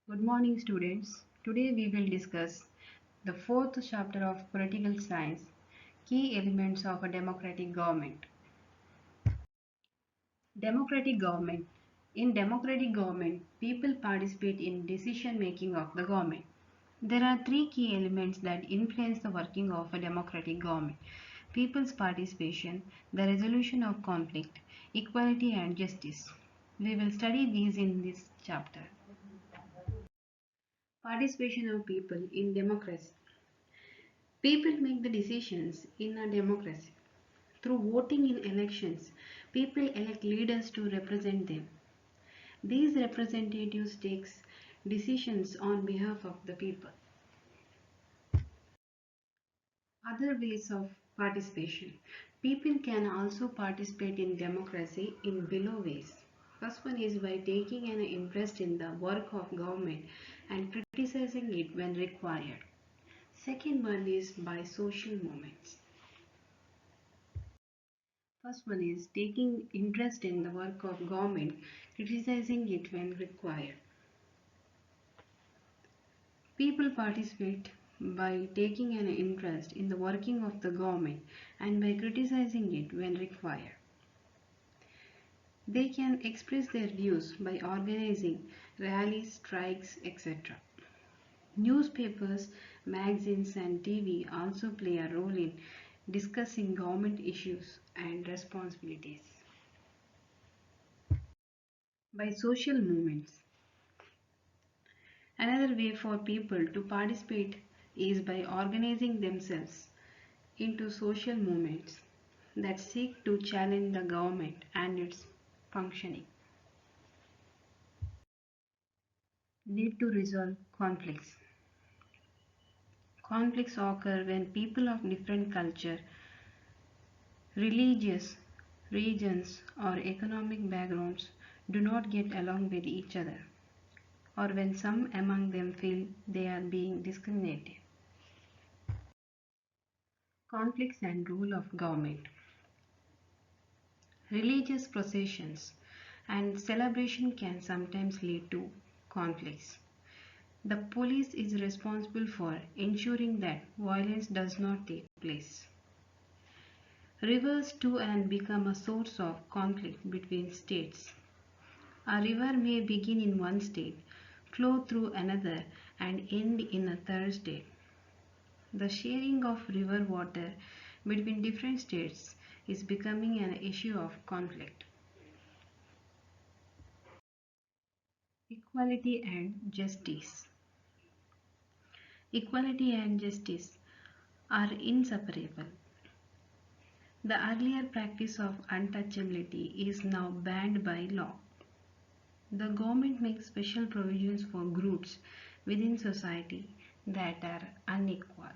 Good morning, students. Today we will discuss the fourth chapter of Political Science, Key Elements of a Democratic Government. Democratic Government. In democratic government, people participate in decision making of the government. There are three key elements that influence the working of a democratic government: people's participation, the resolution of conflict, equality, and justice. We will study these in this chapter. Participation of people in democracy. People make the decisions in a democracy. Through voting in elections, people elect leaders to represent them. These representatives take decisions on behalf of the people. Other ways of participation. People can also participate in democracy in below ways. First one is by taking an interest in the work of government and criticizing it when required. Second one is by social movements. First one is taking interest in the work of government, criticizing it when required. People participate by taking an interest in the working of the government and by criticizing it when required. They can express their views by organizing rallies, strikes, etc. Newspapers, magazines, and TV also play a role in discussing government issues and responsibilities. By social movements. Another way for people to participate is by organizing themselves into social movements that seek to challenge the government and its functioning. Need to resolve conflicts. Conflicts occur when people of different culture, religious, regions, or economic backgrounds do not get along with each other, or when some among them feel they are being discriminated. Conflicts and role of government. Religious processions and celebration can sometimes lead to conflicts. The police is responsible for ensuring that violence does not take place. Rivers too and become a source of conflict between states. A river may begin in one state, flow through another, and end in a third state. The sharing of river water between different states is becoming an issue of conflict. Equality and justice. Equality and justice are inseparable. The earlier practice of untouchability is now banned by law. The government makes special provisions for groups within society that are unequal.